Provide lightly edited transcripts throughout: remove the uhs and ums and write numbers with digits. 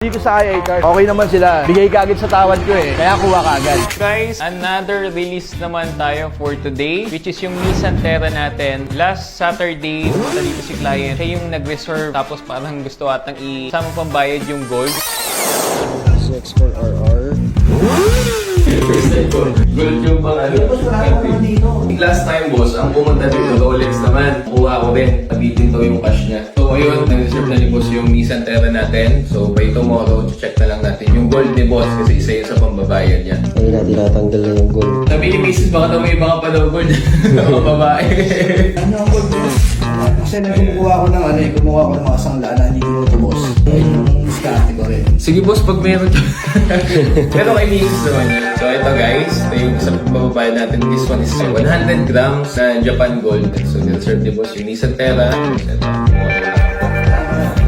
Dito sa IA card, okay naman sila. Bigay ka agad sa tawad ko eh. Kaya kuha ka agad. Guys, another release naman tayo for today, which is yung Nissan Terra natin. Last Saturday, pumunta dito si client. Siya yung nag-reserve, tapos parang gusto atang isama pambayad yung gold. CX4RR. Gold yung mga last time boss, ang pumunta dito, Rolex naman. Kuha ko rin, nabitin daw yung cash niya. So ayun, nag-reserve na ni boss yung Nissan Terra natin. So by tomorrow, check na lang natin yung gold ni boss kasi isa yun sa pambabayad niya. Ayun na, tinatanggal na yung gold. Sabi ni Mrs. baka daw may iba ka pa daw gold. Mga babae. Ano ang gold mo? Kasi kumukuha ko ng kumuha ko ng mga sangla na hindi ko boss. Yung diskarte ko rin. Sige boss, pag meron ka. Pero kay Mrs. naman yun. So ito guys, ito yung isang pambabayad natin. This one is 100 grams na Japan gold. So reserve ni boss yung Nissan Terra.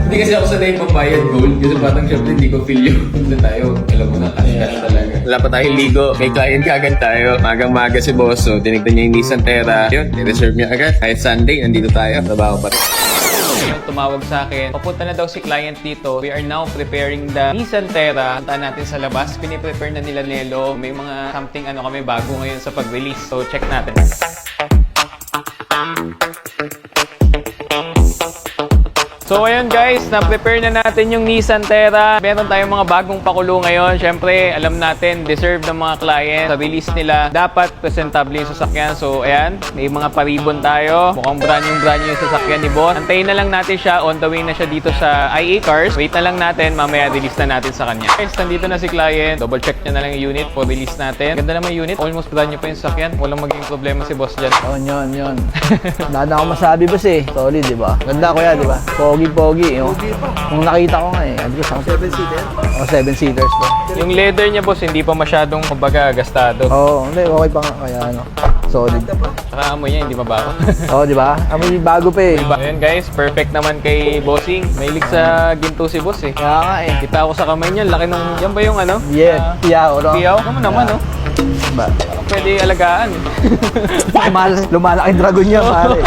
Hindi kasi ako sanay pambayad gold kasi parang syempre hindi ko feel yung na tayo. Alam mo na, cash talaga. Wala pa tayong ligo. May client kagad tayo. Magang-maga si boss. So tinignan niya yung Nissan Terra. Yun, i-reserve niya agad. Kahit Sunday, nandito tayo. Trabaho pa rin. Yung tumawag sa akin, papunta na daw si client dito. We are now preparing the Nissan Terra. Puntaan natin sa labas. Piniprepare na nila Nelo. May mga something kami bago ngayon sa pag-release. So check natin. So ayun guys, na-prepare na natin yung Nissan Terra. Meron tayong mga bagong pakulo ngayon. Siyempre, alam natin, deserve ng mga client. Sa release nila, dapat presentable yung sasakyan. So ayan, may mga paribon tayo. Mukhang brand new yung sasakyan ni boss. Antayin na lang natin siya. On the way na siya dito sa IA Cars. Wait na lang natin, mamaya release na natin sa kanya. Guys, nandito na si client. Double check niya na lang yung unit for release natin. Ganda naman yung unit. Almost brand new pa yung sasakyan. Walang magiging problema si boss dyan. Yun. Wala na akong masabi boss eh. Solid, di ba? Ganda ko yan, di ba? Pogi. Kung nakita ko nga eh. Ano ko, 7-seater? O, 7-seaters po. Yung leather niya boss, hindi pa masyadong kumbaga gastado. Oo, hindi. Okay pa nga. Kaya solid. Saka amoy niya, hindi mabaho. Oo, di ba? Amoy bago pa eh. Ayan guys, perfect naman kay Bossing. Mahilig sa ginto si boss eh. Kaya nga eh. Kita ko sa kamay niya, laki ng... Yan ba yung ano? Yeah, piyaw, no? Piyaw? Ano naman, no? Ba? Pwede alagaan. Lumalaking dragon niya, pare.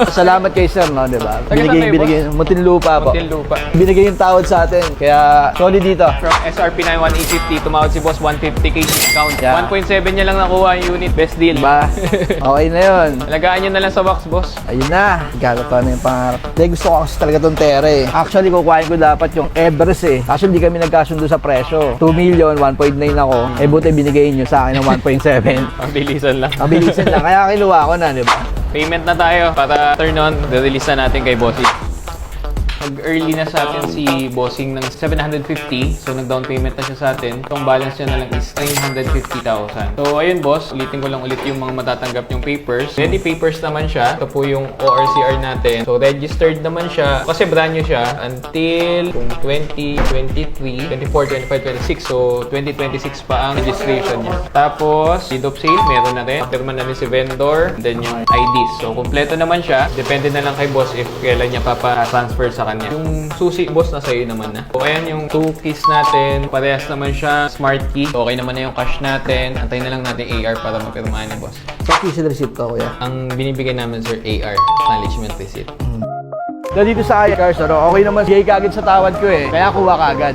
Salamat kay sir, no? Di ba? Binigay, Muntinlupa po. Muntinlupa. Binigay yung tawad sa atin. Kaya, solid dito. From SRP 91850, tumawad si boss 150k discount. Yeah. 1.7 niya lang nakuha yung unit. Best deal. Ba? Okay na yun. Alagaan niyo na lang sa box, boss. Ayun na. Gagawin na yung pangarap. Dahil gusto ko kasi talaga itong Terra eh. Actually, kukuhain ko dapat yung Everest eh. Kaso hindi kami nagkasundo sa presyo. 2 million, 1.9 ako. Eh buti binigay nyo sa akin ng 1.7. Pabilisan lang. Mabilisan lang. Kaya kinuha ko na, di ba? Payment na tayo para turn on. Release na natin kay Bossing. Nag-early na sa atin si Bossing ng 750. So, nag-down payment na siya sa atin. Itong balance niya na lang is 950,000. So, ayun boss. Ulitin ko lang ulit yung mga matatanggap yung papers. Ready papers naman siya. Ito po yung ORCR natin. So, registered naman siya. Kasi brand new siya until 2023, 24, 25, 26. So, 2026 pa ang registration niya. Tapos, deed of sale, meron na rin. Afterman na rin si vendor. And then yung IDs. So, kompleto naman siya. Depende na lang kay boss if kailan niya papa-transfer sa kanya. Yung susi, boss, nasa iyo naman na. So, ayan yung 2 keys natin. Parehas naman siya. Smart key. Okay naman na yung cash natin. Antayin na lang natin AR para mapirmahan ni boss. So, kiss receipt ko, kuya. Ang binibigay namin, sir, AR. Acknowledgement receipt. Dito sa IA Cars, okay naman. Bigay ka agad sa tawad ko eh. Kaya kuha ka agad.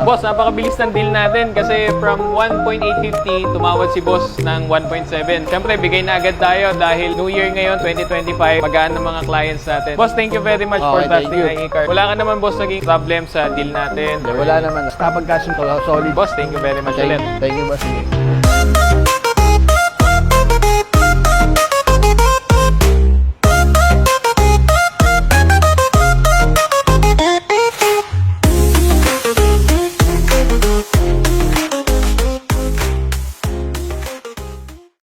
Boss, napakabilis ng deal natin kasi from 1.850, tumawad si boss ng 1.7. Siyempre, bigay na agad tayo dahil New Year ngayon, 2025, magaan ng mga clients natin. Boss, thank you very much for Okay, thank trusting you. IA Cars. Wala ka naman, boss, naging problem sa deal natin. Wala naman. Basta pagkasyon ko, solid. Boss, thank you very much ulit. Thank you, boss.